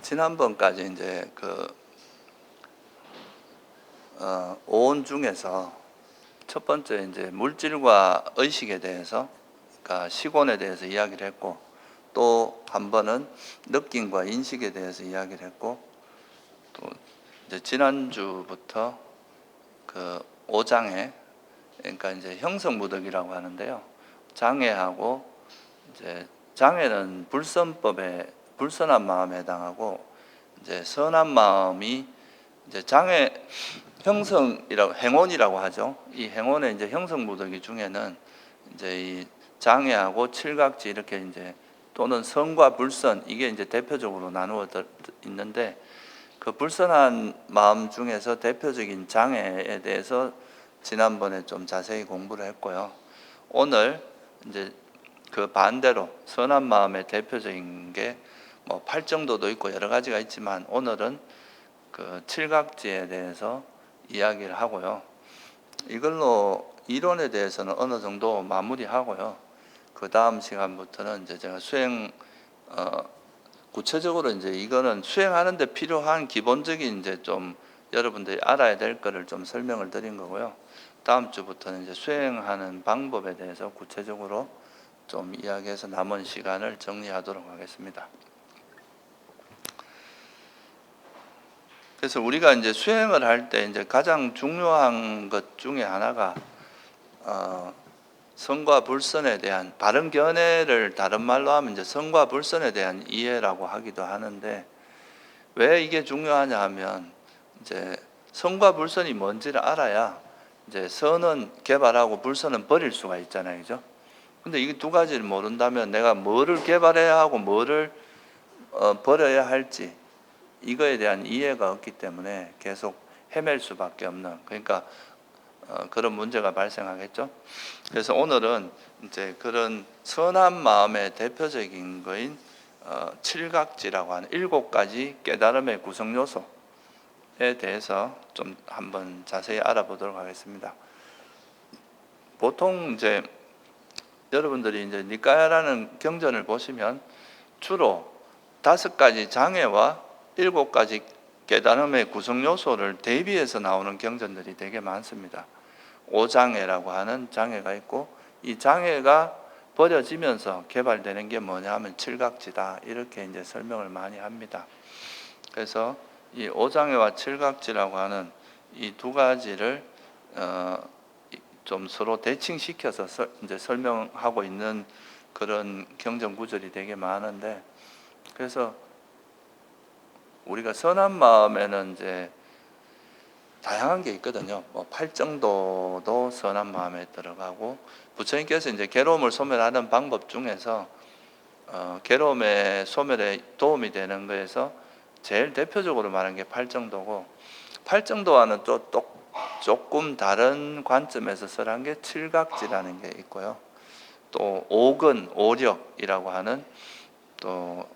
지난번까지 이제 오온 중에서 첫 번째 이제 물질과 의식에 대해서, 그러니까 시곤에 대해서 이야기를 했고, 또 한 번은 느낌과 인식에 대해서 이야기를 했고, 또 이제 지난주부터 오장애, 그러니까 이제 형성무덕이라고 하는데요. 장애하고 이제 장애는 불선법에 불선한 마음에 해당하고, 이제 선한 마음이 이제 장애 형성이라고 행원이라고 하죠. 이 행원의 이제 형성무덕이 중에는 이제 이 장애하고 칠각지 이렇게 이제 또는 선과 불선, 이게 이제 대표적으로 나누어 있는데, 그 불선한 마음 중에서 대표적인 장애에 대해서 지난번에 좀 자세히 공부를 했고요. 오늘 이제 그 반대로 선한 마음의 대표적인 게 뭐 팔정도도 있고 여러 가지가 있지만, 오늘은 그 칠각지에 대해서 이야기를 하고요. 이걸로 이론에 대해서는 어느 정도 마무리하고요. 그 다음 시간부터는 이제 제가 구체적으로 이제 이거는 수행하는데 필요한 기본적인 이제 좀 여러분들이 알아야 될 거를 좀 설명을 드린 거고요. 다음 주부터는 이제 수행하는 방법에 대해서 구체적으로 좀 이야기해서 남은 시간을 정리하도록 하겠습니다. 그래서 우리가 이제 수행을 할 때 이제 가장 중요한 것 중에 하나가 선과 불선에 대한 바른 견해를 다른 말로 하면 이제 선과 불선에 대한 이해라고 하기도 하는데, 왜 이게 중요하냐 하면 이제 선과 불선이 뭔지를 알아야 이제 선은 개발하고 불선은 버릴 수가 있잖아요, 그죠? 근데 이 두 가지를 모른다면 내가 뭐를 개발해야 하고 뭐를 버려야 할지 이거에 대한 이해가 없기 때문에 계속 헤맬 수밖에 없는, 그러니까 그런 문제가 발생하겠죠. 그래서 오늘은 이제 그런 선한 마음의 대표적인 거인 칠각지라고 하는 7가지 깨달음의 구성 요소에 대해서 좀 한번 자세히 알아보도록 하겠습니다. 보통 이제 여러분들이 이제 니까야라는 경전을 보시면 주로 5가지 장애와 7가지 깨달음의 구성 요소를 대비해서 나오는 경전들이 되게 많습니다. 오장애라고 하는 장애가 있고, 이 장애가 버려지면서 개발되는 게 뭐냐 하면 칠각지다, 이렇게 이제 설명을 많이 합니다. 그래서 이 오장애와 칠각지라고 하는 이 두 가지를 좀 서로 대칭시켜서 이제 설명하고 있는 그런 경전 구절이 되게 많은데, 그래서 우리가 선한 마음에는 이제 다양한 게 있거든요. 뭐 팔정도도 선한 마음에 들어가고, 부처님께서 이제 괴로움을 소멸하는 방법 중에서 괴로움의 소멸에 도움이 되는 거에서 제일 대표적으로 말한 게 팔정도고, 팔정도와는 또 조금 다른 관점에서 설한 게 칠각지라는 게 있고요. 또 오근, 오력이라고 하는 또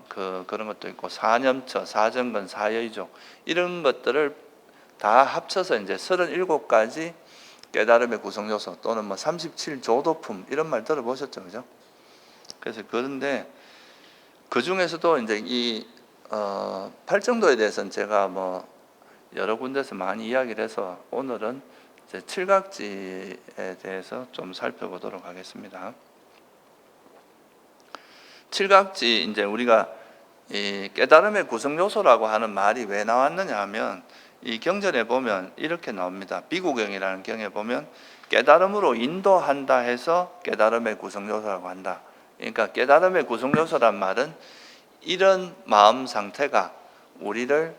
그런 것도 있고, 사념처, 사정근, 사여의족, 이런 것들을 다 합쳐서 이제 37가지 깨달음의 구성 요소, 또는 뭐 37조도품, 이런 말 들어보셨죠, 그죠? 그래서 그런데 그 중에서도 이제 이 팔정도에 대해서는 제가 뭐 여러 군데서 많이 이야기를 해서 오늘은 이제 칠각지에 대해서 좀 살펴보도록 하겠습니다. 칠각지, 이제 우리가 이 깨달음의 구성 요소라고 하는 말이 왜 나왔느냐 하면, 이 경전에 보면 이렇게 나옵니다. 비구경이라는 경에 보면 깨달음으로 인도한다 해서 깨달음의 구성 요소라고 한다. 그러니까 깨달음의 구성 요소란 말은 이런 마음 상태가 우리를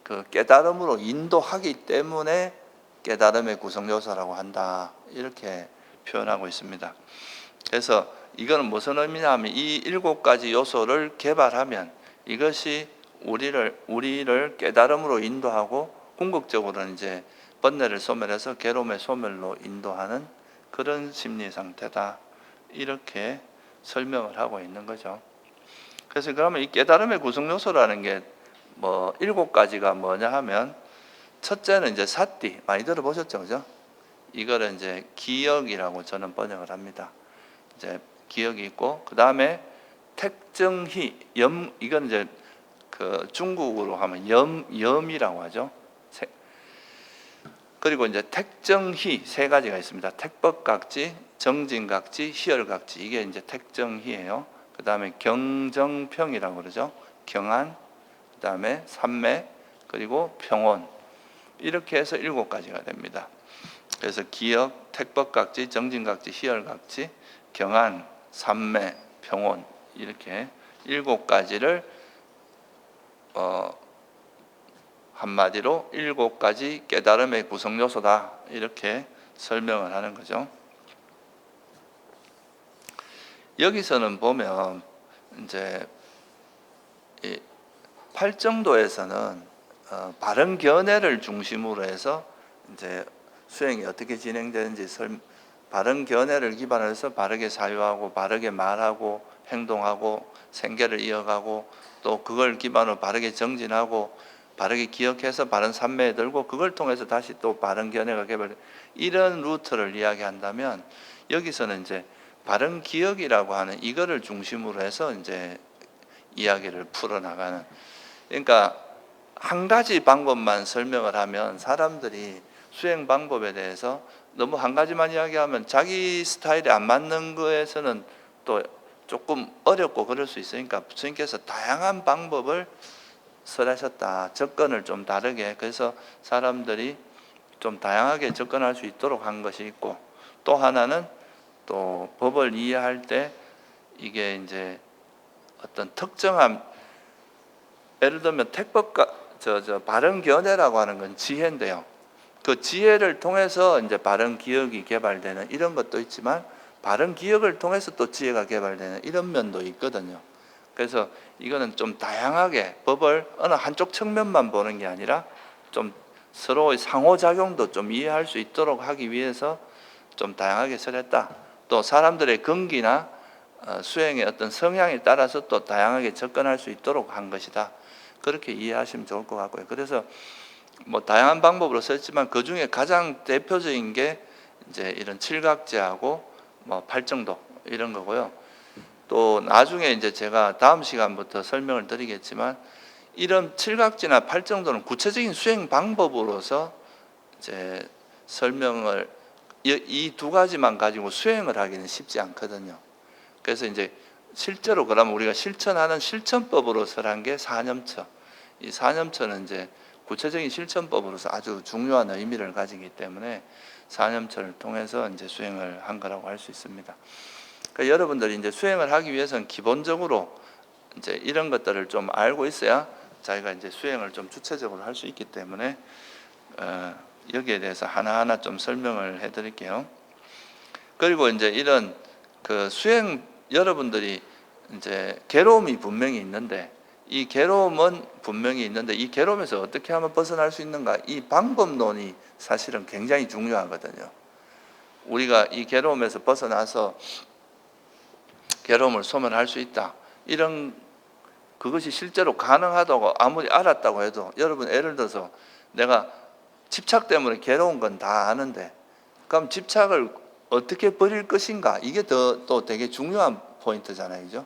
그 깨달음으로 인도하기 때문에 깨달음의 구성 요소라고 한다, 이렇게 표현하고 있습니다. 그래서 이거는 무슨 의미냐 하면, 이 7가지 요소를 개발하면 이것이 우리를 깨달음으로 인도하고 궁극적으로는 이제 번뇌를 소멸해서 괴로움의 소멸로 인도하는 그런 심리 상태다, 이렇게 설명을 하고 있는 거죠. 그래서 그러면 이 깨달음의 구성 요소라는 게 뭐 7가지가 뭐냐 하면, 첫째는 이제 사띠, 많이 들어보셨죠, 그죠? 이거를 이제 기억이라고 저는 번역을 합니다. 이제 기억이 있고, 그 다음에 택정희, 이건 이제 그 중국어로 하면 염이라고 하죠. 그리고 이제 택정희 세 가지가 있습니다. 택법각지, 정진각지, 희열각지. 이게 이제 택정희예요. 그 다음에 경정평이라고 그러죠. 경안, 그 다음에 삼매, 그리고 평온. 이렇게 해서 7가지가 됩니다. 그래서 기역, 택법각지, 정진각지, 희열각지, 경안, 삼매, 평온 이렇게 7가지를 한마디로 7가지 깨달음의 구성 요소다 이렇게 설명을 하는 거죠. 여기서는 보면 이제 이 팔정도에서는 바른 견해를 중심으로 해서 이제 수행이 어떻게 진행되는지 바른 견해를 기반으로 해서 바르게 사유하고 바르게 말하고 행동하고 생계를 이어가고 또 그걸 기반으로 바르게 정진하고 바르게 기억해서 바른 삼매에 들고 그걸 통해서 다시 또 바른 견해가 개발 이런 루트를 이야기한다면 여기서는 이제 바른 기억이라고 하는 이거를 중심으로 해서 이제 이야기를 풀어나가는 그러니까 한 가지 방법만 설명을 하면 사람들이 수행 방법에 대해서 너무 한 가지만 이야기하면 자기 스타일에 안 맞는 거에서는 또 조금 어렵고 그럴 수 있으니까 부처님께서 다양한 방법을 설하셨다. 접근을 좀 다르게 그래서 사람들이 좀 다양하게 접근할 수 있도록 한 것이 있고 또 하나는 또 법을 이해할 때 이게 이제 어떤 특정한 예를 들면 택법과 바른 견해라고 하는 건 지혜인데요. 그 지혜를 통해서 이제 바른 기억이 개발되는 이런 것도 있지만 바른 기억을 통해서 또 지혜가 개발되는 이런 면도 있거든요. 그래서 이거는 좀 다양하게 법을 어느 한쪽 측면만 보는 게 아니라 좀 서로의 상호작용도 좀 이해할 수 있도록 하기 위해서 좀 다양하게 설했다. 또 사람들의 근기나 수행의 어떤 성향에 따라서 또 다양하게 접근할 수 있도록 한 것이다. 그렇게 이해하시면 좋을 것 같고요. 그래서 뭐 다양한 방법으로 썼지만 그 중에 가장 대표적인 게 이제 이런 칠각지하고 뭐 팔정도 이런 거고요. 또 나중에 이제 제가 다음 시간부터 설명을 드리겠지만 이런 칠각지나 팔정도는 구체적인 수행 방법으로서 이제 설명을 이 2가지만 가지고 수행을 하기는 쉽지 않거든요. 그래서 이제 실제로 그러면 우리가 실천하는 실천법으로 설한 게 사념처. 이 사념처는 이제 구체적인 실천법으로서 아주 중요한 의미를 가지기 때문에 사념처를 통해서 이제 수행을 한 거라고 할 수 있습니다. 그러니까 여러분들이 이제 수행을 하기 위해서는 기본적으로 이제 이런 것들을 좀 알고 있어야 자기가 이제 수행을 좀 주체적으로 할 수 있기 때문에 여기에 대해서 하나하나 좀 설명을 해드릴게요. 그리고 이제 이런 그 수행 여러분들이 이제 괴로움이 분명히 있는데 이 괴로움은 분명히 있는데 이 괴로움에서 어떻게 하면 벗어날 수 있는가 이 방법론이 사실은 굉장히 중요하거든요. 우리가 이 괴로움에서 벗어나서 괴로움을 소멸할 수 있다. 이런 그것이 실제로 가능하다고 아무리 알았다고 해도 여러분 예를 들어서 내가 집착 때문에 괴로운 건 다 아는데 그럼 집착을 어떻게 버릴 것인가 이게 또 되게 중요한 포인트잖아요. 그죠?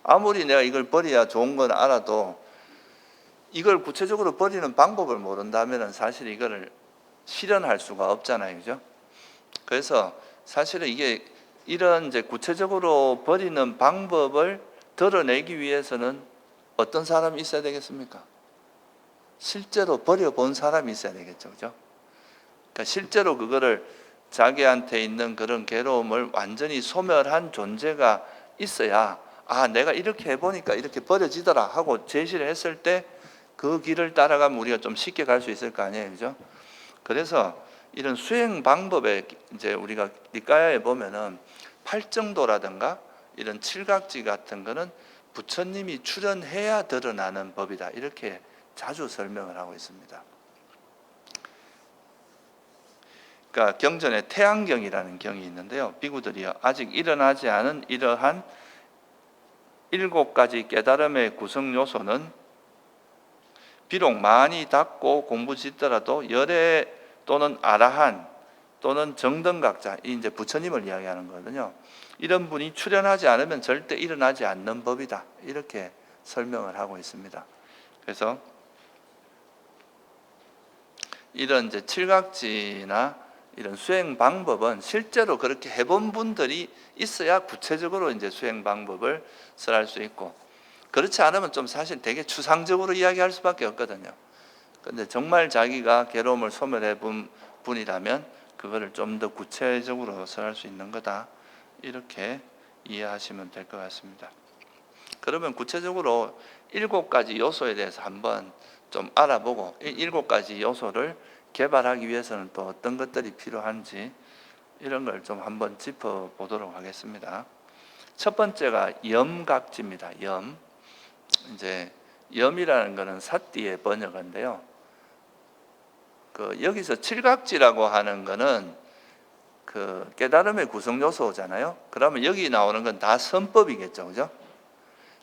아무리 내가 이걸 버려야 좋은 건 알아도 이걸 구체적으로 버리는 방법을 모른다면 사실 이거를 실현할 수가 없잖아요. 그죠? 그래서 사실은 이게 이런 이제 구체적으로 버리는 방법을 드러내기 위해서는 어떤 사람이 있어야 되겠습니까? 실제로 버려본 사람이 있어야 되겠죠. 그죠? 그러니까 실제로 그거를 자기한테 있는 그런 괴로움을 완전히 소멸한 존재가 있어야 아, 내가 이렇게 해보니까 이렇게 버려지더라 하고 제시를 했을 때 그 길을 따라가면 우리가 좀 쉽게 갈 수 있을 거 아니에요. 그죠? 그래서 이런 수행 방법에 이제 우리가 니까야에 보면은 팔정도라든가 이런 칠각지 같은 거는 부처님이 출현해야 드러나는 법이다. 이렇게 자주 설명을 하고 있습니다. 그러니까 경전에 태양경이라는 경이 있는데요. 비구들이요. 아직 일어나지 않은 이러한 7가지 깨달음의 구성 요소는 비록 많이 닦고 공부 짓더라도 열애 또는 아라한 또는 정등각자, 이 이제 부처님을 이야기하는 거거든요. 이런 분이 출현하지 않으면 절대 일어나지 않는 법이다. 이렇게 설명을 하고 있습니다. 그래서 이런 이제 칠각지나 이런 수행 방법은 실제로 그렇게 해본 분들이 있어야 구체적으로 이제 수행 방법을 설할 수 있고, 그렇지 않으면 좀 사실 되게 추상적으로 이야기할 수밖에 없거든요. 근데 정말 자기가 괴로움을 소멸해 본 분이라면 그거를 좀 더 구체적으로 설할 수 있는 거다. 이렇게 이해하시면 될 것 같습니다. 그러면 구체적으로 7가지 요소에 대해서 한번 좀 알아보고, 이 7가지 요소를 개발하기 위해서는 또 어떤 것들이 필요한지 이런 걸 좀 한번 짚어보도록 하겠습니다. 첫 번째가 염각지입니다. 염. 이제 염이라는 것은 사띠의 번역어인데요. 여기서 칠각지라고 하는 것은 그 깨달음의 구성 요소잖아요. 그러면 여기 나오는 건 다 선법이겠죠, 그죠?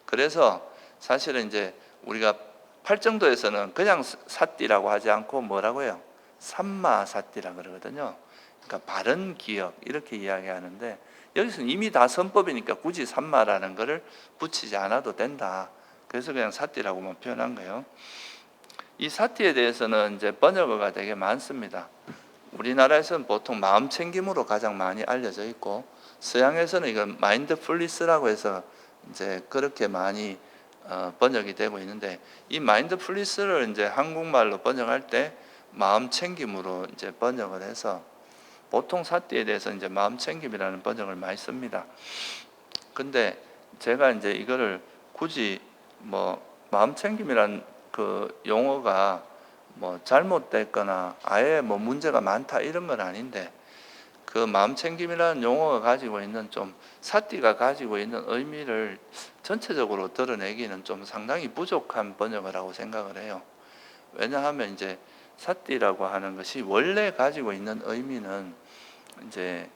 그래서 사실은 이제 우리가 팔정도에서는 그냥 사띠라고 하지 않고 뭐라고 해요? 삼마사띠라 그러거든요. 그러니까 바른 기억 이렇게 이야기하는데, 여기서는 이미 다 선법이니까 굳이 삼마라는 것을 붙이지 않아도 된다. 그래서 그냥 사띠라고만 표현한 거예요. 이 사띠에 대해서는 이제 번역어가 되게 많습니다. 우리나라에서는 보통 마음 챙김으로 가장 많이 알려져 있고, 서양에서는 이건 마인드풀리스라고 해서 이제 그렇게 많이 번역이 되고 있는데, 이 마인드풀리스를 이제 한국말로 번역할 때 마음 챙김으로 이제 번역을 해서 보통 사띠에 대해서 이제 마음 챙김이라는 번역을 많이 씁니다. 근데 제가 이제 이거를 굳이 뭐 마음 챙김이란 그 용어가 뭐 잘못됐거나 아예 뭐 문제가 많다 이런 건 아닌데, 그 마음 챙김이라는 용어가 가지고 있는 좀 사띠가 가지고 있는 의미를 전체적으로 드러내기는 좀 상당히 부족한 번역이라고 생각을 해요. 왜냐하면 이제 사띠라고 하는 것이 원래 가지고 있는 의미는 이제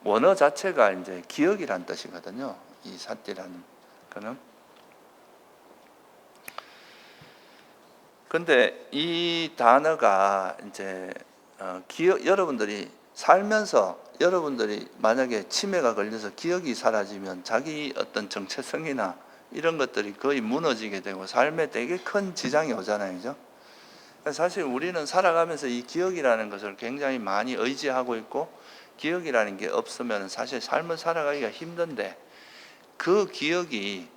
원어 자체가 이제 기억이란 뜻이거든요. 이 사띠라는 거는. 근데 이 단어가 이제 기억, 여러분들이 살면서 여러분들이 만약에 치매가 걸려서 기억이 사라지면 자기 어떤 정체성이나 이런 것들이 거의 무너지게 되고 삶에 되게 큰 지장이 오잖아요, 그죠? 사실 우리는 살아가면서 이 기억이라는 것을 굉장히 많이 의지하고 있고, 기억이라는 게 없으면 사실 삶을 살아가기가 힘든데, 그 기억이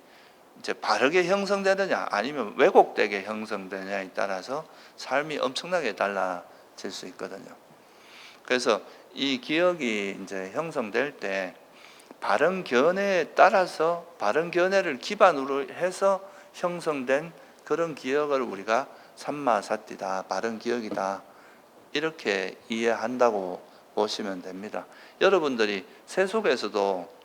이제 바르게 형성되느냐 아니면 왜곡되게 형성되느냐에 따라서 삶이 엄청나게 달라질 수 있거든요. 그래서 이 기억이 이제 형성될 때 바른 견해에 따라서, 바른 견해를 기반으로 해서 형성된 그런 기억을 우리가 삼마사띠다, 바른 기억이다, 이렇게 이해한다고 보시면 됩니다. 여러분들이 세속에서도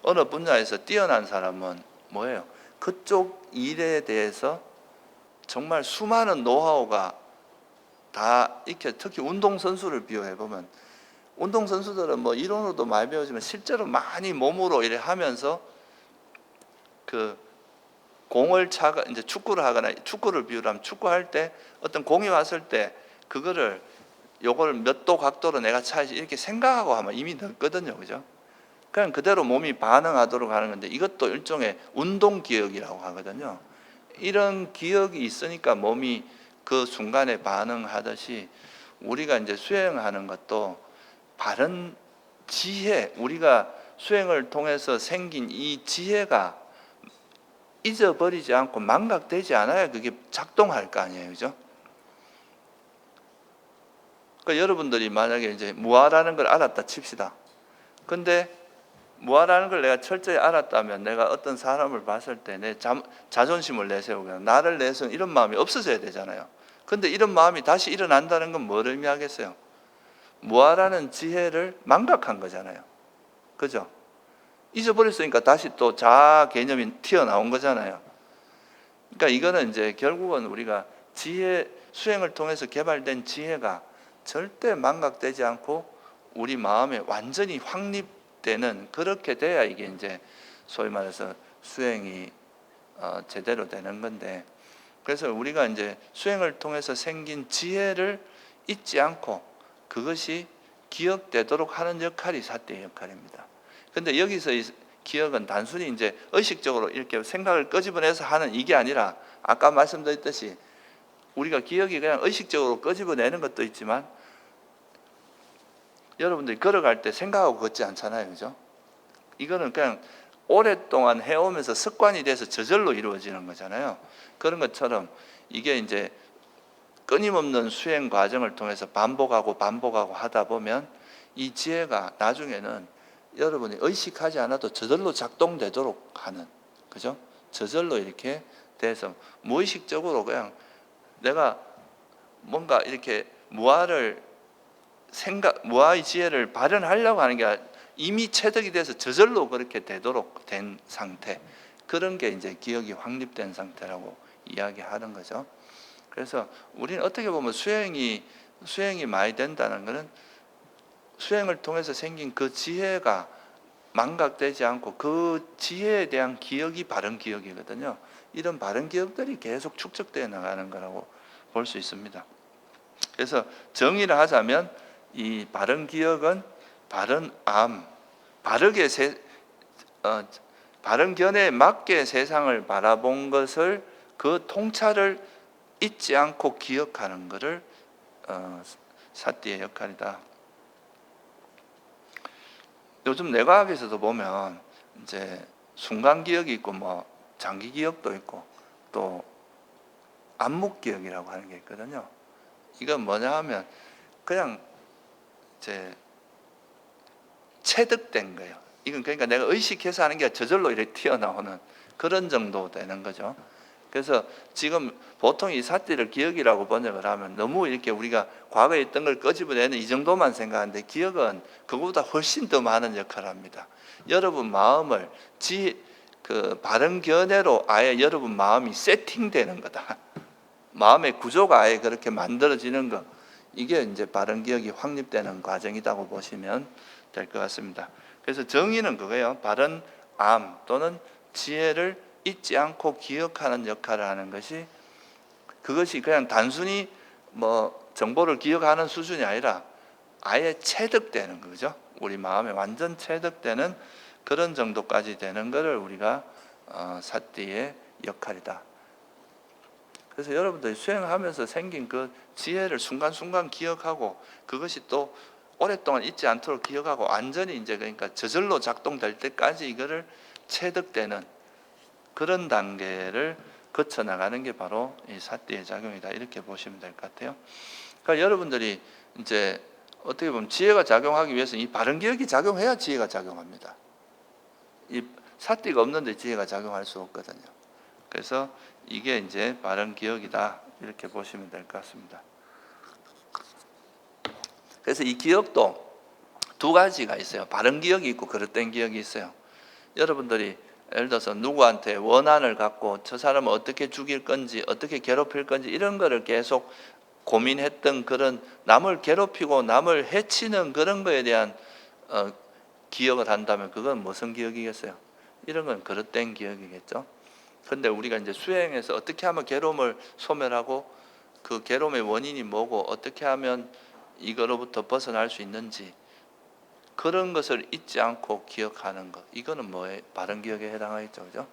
어느 분야에서 뛰어난 사람은 뭐예요? 그쪽 일에 대해서 정말 수많은 노하우가 다 이렇게, 특히 운동선수를 비유해보면, 운동선수들은 뭐 이론으로도 많이 배우지만 실제로 많이 몸으로 이래 하면서 그 공을 차가, 이제 축구를 하거나, 축구를 비유하면 축구할 때 어떤 공이 왔을 때 그거를 요걸 몇 도 각도로 내가 차야지 이렇게 생각하고 하면 이미 늦거든요, 그죠? 그냥 그대로 몸이 반응하도록 하는 건데, 이것도 일종의 운동 기억이라고 하거든요. 이런 기억이 있으니까 몸이 그 순간에 반응하듯이 우리가 이제 수행하는 것도 바른 지혜, 우리가 수행을 통해서 생긴 이 지혜가 잊어버리지 않고 망각되지 않아야 그게 작동할 거 아니에요, 그죠? 그러니까 여러분들이 만약에 이제 무아라는 걸 알았다 칩시다. 근데 무아라는 걸 내가 철저히 알았다면 내가 어떤 사람을 봤을 때 내 자존심을 내세우거나 나를 내세우는 이런 마음이 없어져야 되잖아요. 근데 이런 마음이 다시 일어난다는 건 뭘 의미하겠어요? 무아라는 지혜를 망각한 거잖아요. 그죠? 잊어버렸으니까 다시 또 자아 개념이 튀어나온 거잖아요. 그러니까 이거는 이제 결국은 우리가 지혜, 수행을 통해서 개발된 지혜가 절대 망각되지 않고 우리 마음에 완전히 확립되는, 그렇게 돼야 이게 이제 소위 말해서 수행이 제대로 되는 건데, 그래서 우리가 이제 수행을 통해서 생긴 지혜를 잊지 않고 그것이 기억되도록 하는 역할이 사띠의 역할입니다. 근데 여기서 이 기억은 단순히 이제 의식적으로 이렇게 생각을 끄집어내서 하는 이게 아니라 아까 말씀드렸듯이 우리가 기억이 그냥 의식적으로 끄집어내는 것도 있지만 여러분들이 걸어갈 때 생각하고 걷지 않잖아요. 그죠? 이거는 그냥 오랫동안 해오면서 습관이 돼서 저절로 이루어지는 거잖아요. 그런 것처럼 이게 이제 끊임없는 수행 과정을 통해서 반복하고 하다 보면 이 지혜가 나중에는 여러분이 의식하지 않아도 저절로 작동되도록 하는, 그죠? 저절로 이렇게 돼서 무의식적으로 그냥 내가 뭔가 이렇게 무아의 지혜를 발현하려고 하는 게 아니라 이미 체득이 돼서 저절로 그렇게 되도록 된 상태, 그런 게 이제 기억이 확립된 상태라고 이야기하는 거죠. 그래서 우리는 어떻게 보면 수행이 많이 된다는 것은 수행을 통해서 생긴 그 지혜가 망각되지 않고 그 지혜에 대한 기억이 바른 기억이거든요. 이런 바른 기억들이 계속 축적되어 나가는 거라고 볼 수 있습니다. 그래서 정의를 하자면 이 바른 기억은 바른 바른 견해에 맞게 세상을 바라본 것을 그 통찰을 잊지 않고 기억하는 것을 사띠의 역할이다. 요즘 뇌과학에서도 보면 이제 순간 기억이 있고 뭐 장기 기억도 있고 또 암묵 기억이라고 하는 게 있거든요. 이건 뭐냐 하면 그냥 이제 체득된 거예요. 이건 그러니까 내가 의식해서 하는 게 저절로 이렇게 튀어나오는 그런 정도 되는 거죠. 그래서 지금 보통 이 사띠를 기억이라고 번역을 하면 너무 이렇게 우리가 과거에 있던 걸 끄집어내는 이 정도만 생각하는데 기억은 그거보다 훨씬 더 많은 역할을 합니다. 여러분 마음을 바른 견해로 아예 여러분 마음이 세팅되는 거다. 마음의 구조가 아예 그렇게 만들어지는 거, 이게 이제 바른 기억이 확립되는 과정이라고 보시면 될 것 같습니다. 그래서 정의는 그거예요. 바른 암 또는 지혜를 잊지 않고 기억하는 역할을 하는 것이, 그것이 그냥 단순히 뭐 정보를 기억하는 수준이 아니라 아예 체득되는 거죠. 우리 마음에 완전 체득되는 그런 정도까지 되는 것을 우리가 사띠의 역할이다. 그래서 여러분들이 수행하면서 생긴 그 지혜를 순간순간 기억하고 그것이 또 오랫동안 잊지 않도록 기억하고 완전히 이제 그러니까 저절로 작동될 때까지 이거를 체득되는 그런 단계를 거쳐 나가는 게 바로 이 사띠의 작용이다. 이렇게 보시면 될 것 같아요. 그러니까 여러분들이 이제 어떻게 보면 지혜가 작용하기 위해서 이 바른 기억이 작용해야 지혜가 작용합니다. 이 사띠가 없는데 지혜가 작용할 수 없거든요. 그래서 이게 이제 바른 기억이다. 이렇게 보시면 될 것 같습니다. 그래서 이 기억도 두 가지가 있어요. 바른 기억이 있고 그릇된 기억이 있어요. 여러분들이 예를 들어서 누구한테 원한을 갖고 저 사람을 어떻게 죽일 건지 어떻게 괴롭힐 건지 이런 거를 계속 고민했던 그런 남을 괴롭히고 남을 해치는 그런 거에 대한 기억을 한다면 그건 무슨 기억이겠어요? 이런 건 그릇된 기억이겠죠. 그런데 우리가 이제 수행해서 어떻게 하면 괴로움을 소멸하고 그 괴로움의 원인이 뭐고 어떻게 하면 이거로부터 벗어날 수 있는지 그런 것을 잊지 않고 기억하는 것, 이거는 뭐에 바른 기억에 해당하겠죠, 그죠?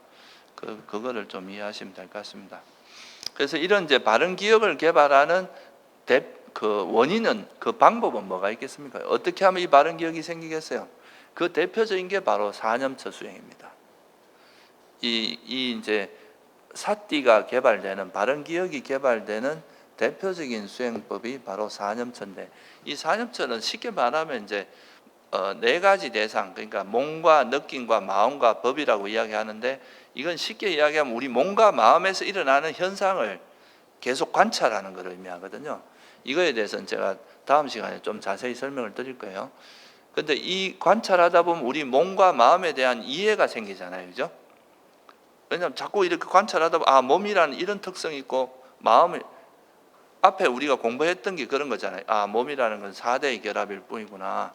그거를 좀 이해하시면 될 것 같습니다. 그래서 이런 이제 바른 기억을 개발하는 그 원인은, 그 방법은 뭐가 있겠습니까? 어떻게 하면 이 바른 기억이 생기겠어요? 그 대표적인 게 바로 사념처 수행입니다. 이 이제 사띠가 개발되는, 바른 기억이 개발되는 대표적인 수행법이 바로 사념처인데, 이 사념처는 쉽게 말하면 이제 네 가지 대상, 그러니까 몸과 느낌과 마음과 법이라고 이야기하는데, 이건 쉽게 이야기하면 우리 몸과 마음에서 일어나는 현상을 계속 관찰하는 것을 의미하거든요. 이거에 대해서는 제가 다음 시간에 좀 자세히 설명을 드릴 거예요. 근데 이 관찰하다 보면 우리 몸과 마음에 대한 이해가 생기잖아요, 그죠? 왜냐하면 자꾸 이렇게 관찰하다 보면 몸이라는 이런 특성이 있고, 마음이 앞에 우리가 공부했던 게 그런 거잖아요. 몸이라는 건 4대의 결합일 뿐이구나.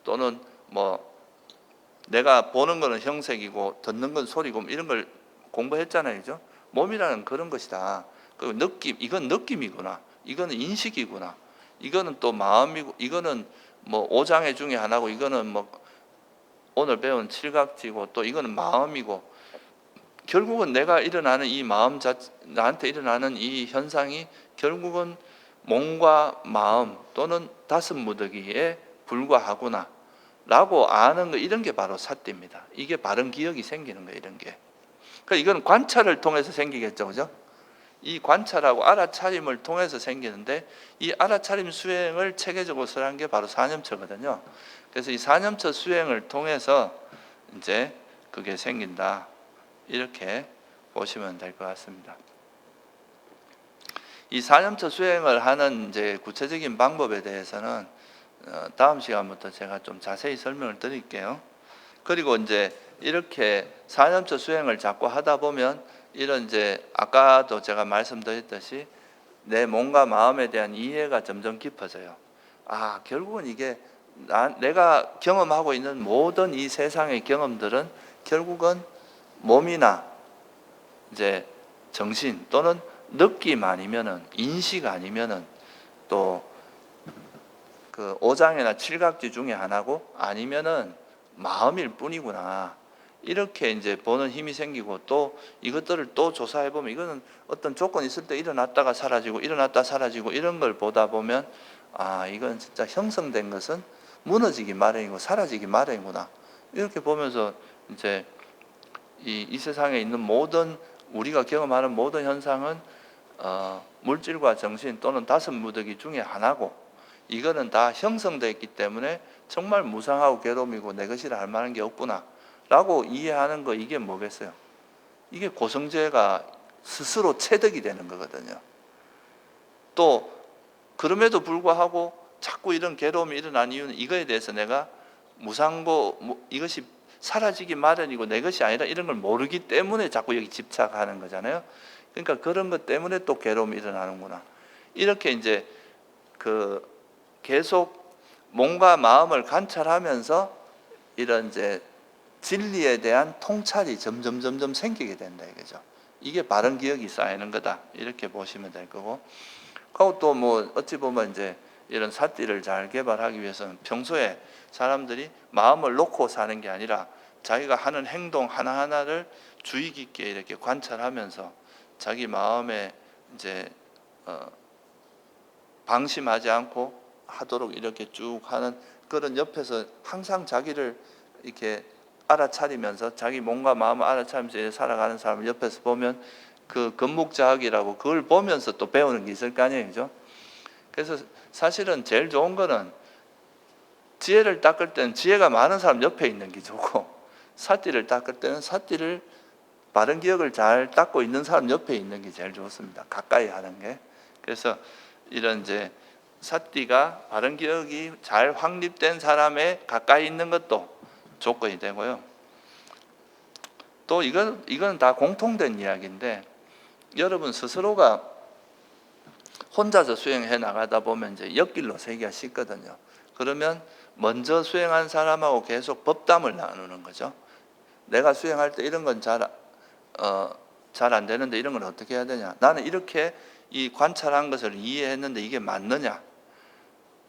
또는 뭐 내가 보는 거는 형색이고 듣는 건 소리고 이런 걸 공부했잖아요, 그죠? 몸이라는 그런 것이다. 그 느낌, 이건 느낌이구나. 이건 인식이구나. 이거는 또 마음이고, 이거는 뭐 오장애 중에 하나고, 이거는 뭐 오늘 배운 칠각지고, 또 이거는 마음이고, 결국은 내가 일어나는 이 마음 나한테 일어나는 이 현상이 결국은 몸과 마음 또는 다섯 무더기에 불과하구나 라고 아는 거, 이런 게 바로 삿대입니다. 이게 바른 기억이 생기는 거예요, 이런 게. 그러니까 이건 관찰을 통해서 생기겠죠, 그죠? 이 관찰하고 알아차림을 통해서 생기는데, 이 알아차림 수행을 체계적으로 설한 게 바로 사념처거든요. 그래서 이 사념처 수행을 통해서 이제 그게 생긴다, 이렇게 보시면 될 것 같습니다. 이 사념처 수행을 하는 이제 구체적인 방법에 대해서는 다음 시간부터 제가 좀 자세히 설명을 드릴게요. 그리고 이제 이렇게 사념처 수행을 자꾸 하다 보면, 이런 이제 아까도 제가 말씀드렸듯이 내 몸과 마음에 대한 이해가 점점 깊어져요. 아, 결국은 이게 내가 경험하고 있는 모든 이 세상의 경험들은 결국은 몸이나 이제 정신 또는 느낌 아니면은 인식 아니면은 또 그 오장이나 칠각지 중에 하나고, 아니면은 마음일 뿐이구나, 이렇게 이제 보는 힘이 생기고, 또 이것들을 또 조사해 보면 이거는 어떤 조건이 있을 때 일어났다가 사라지고 일어났다 사라지고 이런 걸 보다 보면, 아, 이건 진짜 형성된 것은 무너지기 마련이고 사라지기 마련이구나, 이렇게 보면서 이제 이 세상에 있는 모든, 우리가 경험하는 모든 현상은 물질과 정신 또는 다섯 무더기 중에 하나고, 이거는 다 형성되어 있기 때문에 정말 무상하고 괴로움이고 내 것이라 할 만한 게 없구나 라고 이해하는 거, 이게 뭐겠어요? 이게 고성제가 스스로 체득이 되는 거거든요. 또 그럼에도 불구하고 자꾸 이런 괴로움이 일어난 이유는, 이거에 대해서 내가 무상고 이것이 사라지기 마련이고 내 것이 아니라 이런 걸 모르기 때문에 자꾸 여기 집착하는 거잖아요. 그러니까 그런 것 때문에 또 괴로움이 일어나는구나, 이렇게 이제 그 계속 몸과 마음을 관찰하면서 이런 이제 진리에 대한 통찰이 점점 생기게 된다 이거죠. 이게 바른 기억이 쌓이는 거다, 이렇게 보시면 될 거고. 그리고 또 뭐 어찌 보면 이제 이런 사띠를 잘 개발하기 위해서는 평소에 사람들이 마음을 놓고 사는 게 아니라 자기가 하는 행동 하나하나를 주의 깊게 이렇게 관찰하면서 자기 마음에 이제 방심하지 않고 하도록 이렇게 쭉 하는, 그런 옆에서 항상 자기를 이렇게 알아차리면서 자기 몸과 마음을 알아차리면서 살아가는 사람을 옆에서 보면, 그 건묵자학이라고 그걸 보면서 또 배우는 게 있을 거 아니에요, 그죠? 그래서 사실은 제일 좋은 거는 지혜를 닦을 때는 지혜가 많은 사람 옆에 있는 게 좋고, 사띠를 닦을 때는 사띠를 바른 기억을 잘 닦고 있는 사람 옆에 있는 게 제일 좋습니다. 가까이 하는 게. 그래서 이런 이제 사띠가 바른 기억이 잘 확립된 사람에 가까이 있는 것도 조건이 되고요. 또 이건 다 공통된 이야기인데, 여러분 스스로가 혼자서 수행해 나가다 보면 이제 옆길로 새기가 쉽거든요. 그러면 먼저 수행한 사람하고 계속 법담을 나누는 거죠. 내가 수행할 때 이런 건 잘 안 되는데 이런 건 어떻게 해야 되냐, 나는 이렇게 이 관찰한 것을 이해했는데 이게 맞느냐,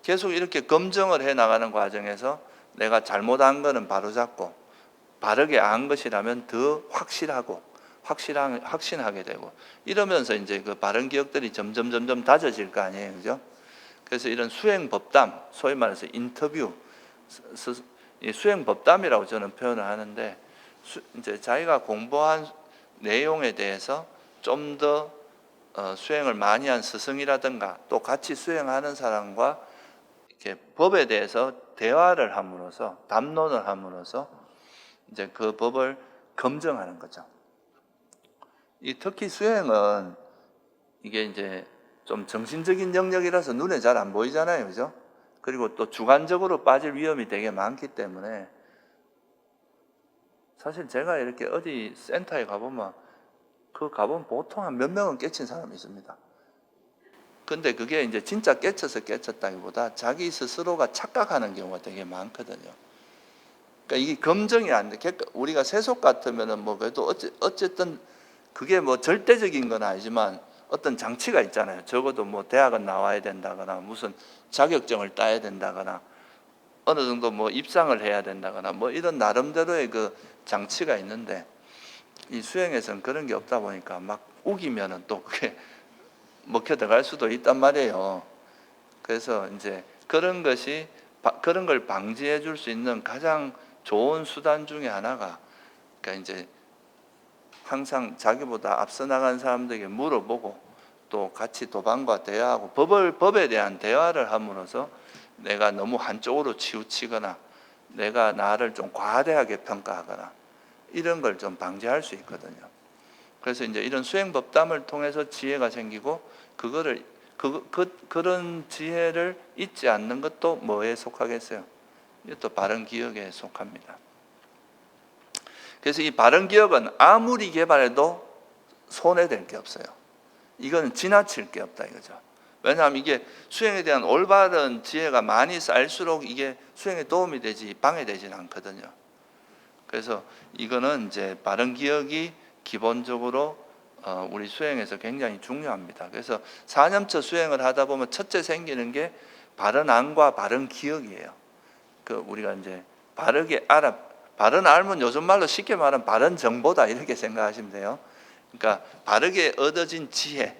계속 이렇게 검증을 해 나가는 과정에서 내가 잘못한 거는 바로잡고 바르게 안 것이라면 더 확신하게 되고, 이러면서 이제 그 바른 기억들이 점점 다져질 거 아니에요, 그죠? 그래서 이런 수행 법담, 소위 말해서 인터뷰, 수행 법담이라고 저는 표현을 하는데, 이제 자기가 공부한 내용에 대해서 좀 더 수행을 많이 한 스승이라든가 또 같이 수행하는 사람과 이렇게 법에 대해서 대화를 함으로써, 담론을 함으로써 이제 그 법을 검증하는 거죠. 특히 수행은 이게 이제 좀 정신적인 영역이라서 눈에 잘 안 보이잖아요, 그죠? 그리고 또 주관적으로 빠질 위험이 되게 많기 때문에, 사실 제가 이렇게 어디 센터에 가보면 가보면 보통 한 몇 명은 깨친 사람이 있습니다. 근데 그게 이제 진짜 깨쳤다기보다 자기 스스로가 착각하는 경우가 되게 많거든요. 그러니까 이게 검증이 안 돼. 우리가 세속 같으면은 뭐 그래도 어쨌든 그게 뭐 절대적인 건 아니지만 어떤 장치가 있잖아요. 적어도 뭐 대학은 나와야 된다거나 무슨 자격증을 따야 된다거나 어느 정도 뭐 입상을 해야 된다거나 뭐 이런 나름대로의 그 장치가 있는데 이 수행에서는 그런 게 없다 보니까 막 우기면은 또 그게 먹혀 들어갈 수도 있단 말이에요. 그래서 이제 그런 걸 방지해 줄 수 있는 가장 좋은 수단 중에 하나가 그러니까 이제 항상 자기보다 앞서 나간 사람들에게 물어보고 또 같이 도반과 대화하고 법에 대한 대화를 함으로써 내가 너무 한쪽으로 치우치거나 내가 나를 좀 과대하게 평가하거나 이런 걸 좀 방지할 수 있거든요. 그래서 이제 이런 수행법담을 통해서 지혜가 생기고 그런 지혜를 잊지 않는 것도 뭐에 속하겠어요? 이것도 바른 기억에 속합니다. 그래서 이 바른 기억은 아무리 개발해도 손해될 게 없어요. 이거는 지나칠 게 없다 이거죠. 왜냐하면 이게 수행에 대한 올바른 지혜가 많이 쌓일수록 이게 수행에 도움이 되지 방해되지는 않거든요. 그래서 이거는 이제 바른 기억이 기본적으로 우리 수행에서 굉장히 중요합니다. 그래서 4년차 수행을 하다 보면 첫째 생기는 게 바른 안과 바른 기억이에요. 우리가 이제 바른 알면 요즘 말로 쉽게 말하면 바른 정보다 이렇게 생각하시면 돼요. 그러니까 바르게 얻어진 지혜,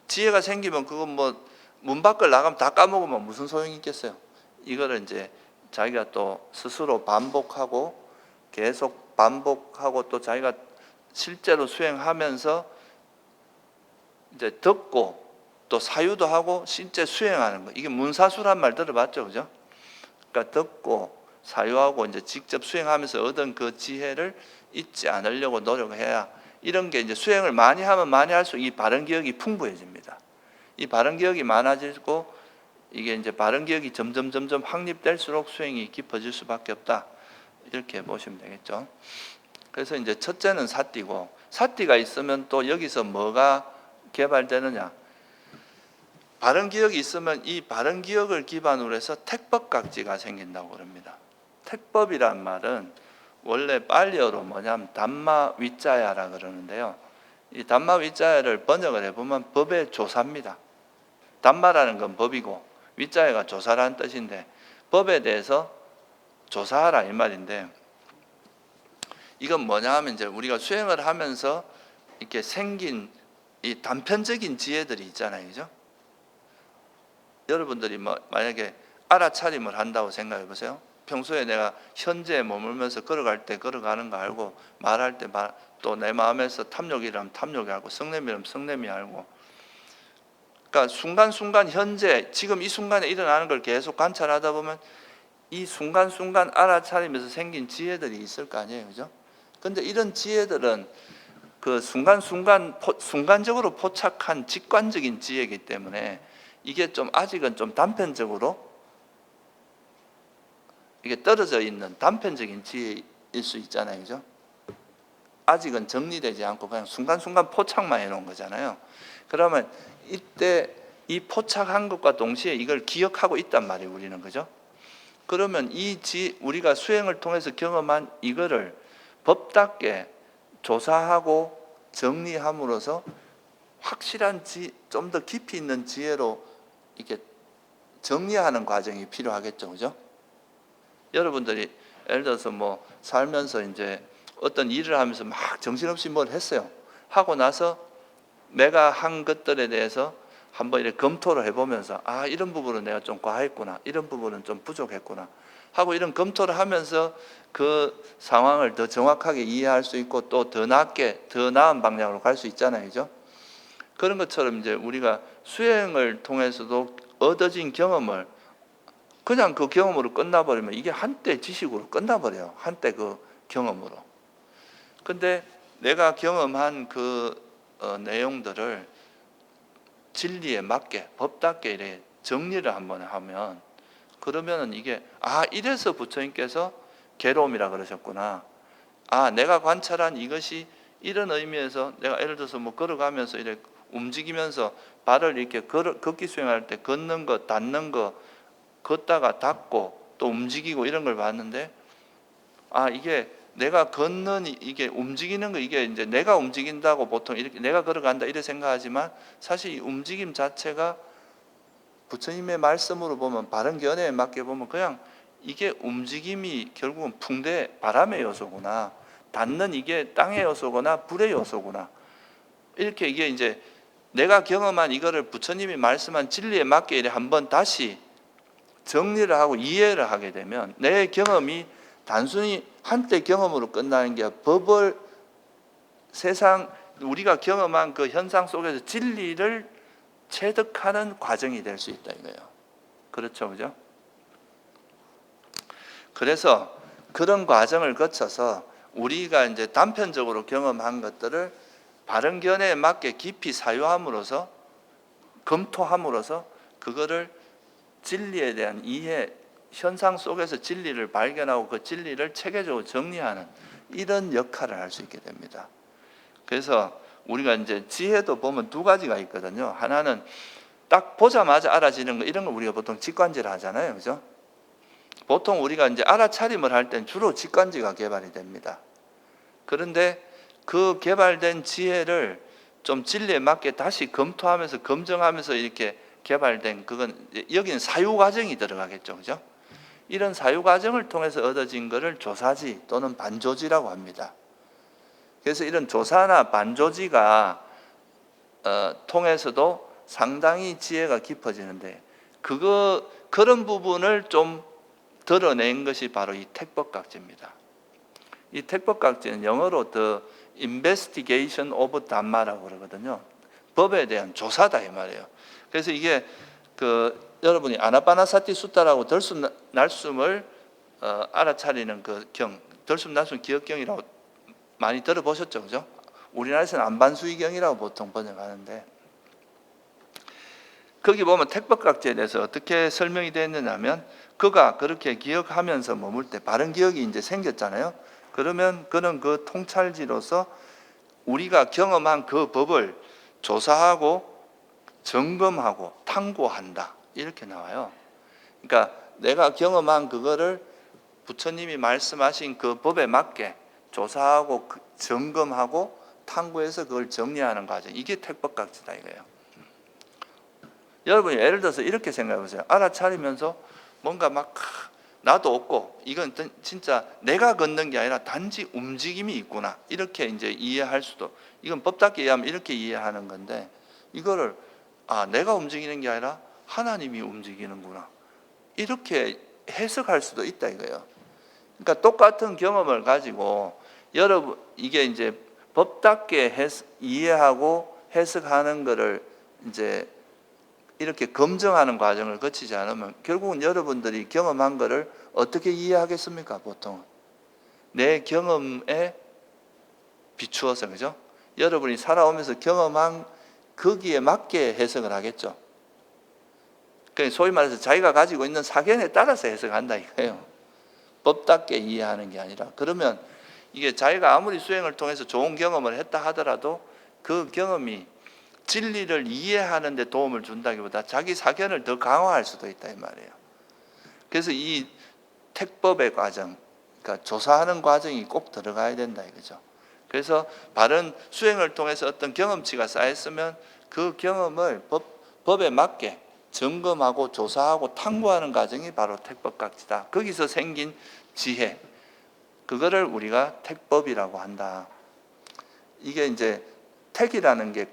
지혜가 생기면 그거 뭐 문 밖을 나가면 다 까먹으면 무슨 소용이 있겠어요. 이거를 이제 자기가 또 스스로 반복하고 계속 반복하고 또 자기가 실제로 수행하면서 이제 듣고 또 사유도 하고 실제 수행하는 거. 이게 문사수란 말 들어봤죠, 그죠? 그러니까 듣고 사유하고 이제 직접 수행하면서 얻은 그 지혜를 잊지 않으려고 노력해야 이런 게 이제 수행을 많이 하면 많이 할수록 이 바른 기억이 풍부해집니다. 이 바른 기억이 많아지고 이게 이제 바른 기억이 점점 확립될수록 수행이 깊어질 수밖에 없다. 이렇게 보시면 되겠죠. 그래서 이제 첫째는 사띠고 사띠가 있으면 또 여기서 뭐가 개발되느냐? 바른 기억이 있으면 이 바른 기억을 기반으로 해서 택법각지가 생긴다고 그럽니다. 택법이란 말은 원래 빨리어로 뭐냐면 담마 위자야라 그러는데요. 이 담마 위자야를 번역을 해보면 법의 조사입니다. 담마라는 건 법이고 위자야가 조사라는 뜻인데 법에 대해서 조사하라 이 말인데 이건 뭐냐 하면 이제 우리가 수행을 하면서 이렇게 생긴 이 단편적인 지혜들이 있잖아요. 그죠? 여러분들이 만약에 알아차림을 한다고 생각해 보세요. 평소에 내가 현재에 머물면서 걸어갈 때 걸어가는 거 알고 말할 때 또 내 마음에서 탐욕이라면 탐욕이 알고 성냄이라면 성냄이 알고 그러니까 순간순간 현재 지금 이 순간에 일어나는 걸 계속 관찰하다 보면 이 순간순간 알아차리면서 생긴 지혜들이 있을 거 아니에요. 그죠? 근데 이런 지혜들은 그 순간적으로 포착한 직관적인 지혜이기 때문에 이게 좀 아직은 좀 단편적으로 이게 떨어져 있는 단편적인 지혜일 수 있잖아요. 그죠? 아직은 정리되지 않고 그냥 순간순간 포착만 해놓은 거잖아요. 그러면 이때 이 포착한 것과 동시에 이걸 기억하고 있단 말이에요. 우리는. 그죠? 그러면 우리가 수행을 통해서 경험한 이거를 법답게 조사하고 정리함으로써 확실한 좀 더 깊이 있는 지혜로 이렇게 정리하는 과정이 필요하겠죠. 그죠? 여러분들이 예를 들어서 뭐 살면서 이제 어떤 일을 하면서 막 정신없이 뭘 했어요. 하고 나서 내가 한 것들에 대해서 한번 이렇게 검토를 해보면서 이런 부분은 내가 좀 과했구나, 이런 부분은 좀 부족했구나 하고 이런 검토를 하면서 그 상황을 더 정확하게 이해할 수 있고 또 더 나은 방향으로 갈 수 있잖아요. 그죠? 그런 것처럼 이제 우리가 수행을 통해서도 얻어진 경험을 그냥 그 경험으로 끝나버리면 이게 한때 지식으로 끝나버려요. 한때 그 경험으로. 근데 내가 경험한 그 내용들을 진리에 맞게 법답게 이렇게 정리를 한번 하면 그러면은 이게 이래서 부처님께서 괴로움이라 그러셨구나. 내가 관찰한 이것이 이런 의미에서 내가 예를 들어서 뭐 걸어가면서 이렇게 움직이면서 발을 이렇게 걷기 수행할 때 걷는 거, 닿는 거, 걷다가 닿고 또 움직이고 이런 걸 봤는데 이게 내가 걷는 이게 움직이는 거, 이게 이제 내가 움직인다고 보통 이렇게 내가 걸어간다 이렇게 생각하지만 사실 이 움직임 자체가 부처님의 말씀으로 보면 바른 견해에 맞게 보면 그냥 이게 움직임이 결국은 풍대 바람의 요소구나, 닿는 이게 땅의 요소거나 불의 요소구나, 이렇게 이게 이제 내가 경험한 이거를 부처님이 말씀한 진리에 맞게 이래 한번 다시 정리를 하고 이해를 하게 되면 내 경험이 단순히 한때 경험으로 끝나는 게 법을 세상 우리가 경험한 그 현상 속에서 진리를 체득하는 과정이 될 수 있다 이거예요. 그렇죠, 그죠? 그래서 그런 과정을 거쳐서 우리가 이제 단편적으로 경험한 것들을 바른 견해에 맞게 깊이 사유함으로써 검토함으로써 그거를 진리에 대한 이해, 현상 속에서 진리를 발견하고 그 진리를 체계적으로 정리하는 이런 역할을 할 수 있게 됩니다. 그래서 우리가 이제 지혜도 보면 두 가지가 있거든요. 하나는 딱 보자마자 알아지는 거, 이런 거 우리가 보통 직관지를 하잖아요, 그죠? 보통 우리가 이제 알아차림을 할 땐 주로 직관지가 개발이 됩니다. 그런데 그 개발된 지혜를 좀 진리에 맞게 다시 검토하면서 검증하면서 이렇게 개발된 그건 여기는 사유 과정이 들어가겠죠, 그죠? 이런 사유 과정을 통해서 얻어진 것을 조사지 또는 반조지라고 합니다. 그래서 이런 조사나 반조지가 통해서도 상당히 지혜가 깊어지는데 그런 부분을 좀 드러낸 것이 바로 이 택법각지입니다. 이 택법각지는 영어로 The Investigation of Dhamma라고 그러거든요. 법에 대한 조사다 이 말이에요. 그래서 이게 여러분이 아나파나사티 수타라고 들숨 날숨을 알아차리는 그 경, 들숨 날숨 기억경이라고 많이 들어보셨죠, 그죠? 우리나라에서는 안반수이경이라고 보통 번역하는데 거기 보면 택법각지에 대해서 어떻게 설명이 되어 있느냐면 그가 그렇게 기억하면서 머물 때 바른 기억이 이제 생겼잖아요. 그러면 그는 그 통찰지로서 우리가 경험한 그 법을 조사하고 점검하고 탐구한다 이렇게 나와요. 그러니까 내가 경험한 그거를 부처님이 말씀하신 그 법에 맞게 조사하고 점검하고 탐구해서 그걸 정리하는 과정, 이게 택법각지다 이거예요. 여러분이 예를 들어서 이렇게 생각해 보세요. 알아차리면서 뭔가 막 나도 없고 이건 진짜 내가 걷는 게 아니라 단지 움직임이 있구나 이렇게 이제 이해할 수도, 이건 법답게 이해하면 이렇게 이해하는 건데 이거를 내가 움직이는 게 아니라 하나님이 움직이는구나 이렇게 해석할 수도 있다 이거예요. 그러니까 똑같은 경험을 가지고 여러분 이게 이제 법답게 이해하고 해석하는 거를 이제 이렇게 검증하는 과정을 거치지 않으면 결국은 여러분들이 경험한 거를 어떻게 이해하겠습니까? 보통 내 경험에 비추어서, 그죠? 여러분이 살아오면서 경험한 거기에 맞게 해석을 하겠죠. 그러니까 소위 말해서 자기가 가지고 있는 사견에 따라서 해석한다 이거예요. 법답게 이해하는 게 아니라. 그러면 이게 자기가 아무리 수행을 통해서 좋은 경험을 했다 하더라도 그 경험이 진리를 이해하는 데 도움을 준다기보다 자기 사견을 더 강화할 수도 있다 이 말이에요. 그래서 이 택법의 과정, 그러니까 조사하는 과정이 꼭 들어가야 된다 이거죠. 그래서 바른 수행을 통해서 어떤 경험치가 쌓였으면 그 경험을 법에 맞게 점검하고 조사하고 탐구하는 과정이 바로 택법각지다. 거기서 생긴 지혜, 그거를 우리가 택법이라고 한다. 이게 이제 택이라는 게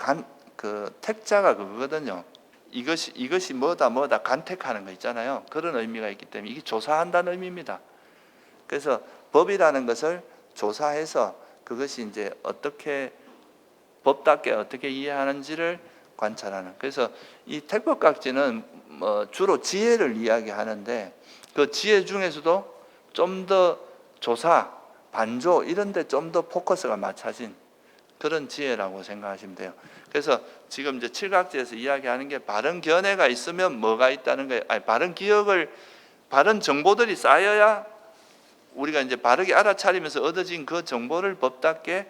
그 택자가 그거거든요. 이것이 뭐다 간택하는 거 있잖아요. 그런 의미가 있기 때문에 이게 조사한다는 의미입니다. 그래서 법이라는 것을 조사해서 그것이 이제 어떻게 법답게 어떻게 이해하는지를 관찰하는. 그래서 이 택법각지는 주로 지혜를 이야기하는데 그 지혜 중에서도 좀 더 조사, 반조 이런 데 좀 더 포커스가 맞춰진 그런 지혜라고 생각하시면 돼요. 그래서 지금 이제 칠각지에서 이야기하는 게 바른 견해가 있으면 뭐가 있다는 거예요. 바른 기억을, 바른 정보들이 쌓여야 우리가 이제 바르게 알아차리면서 얻어진 그 정보를 법답게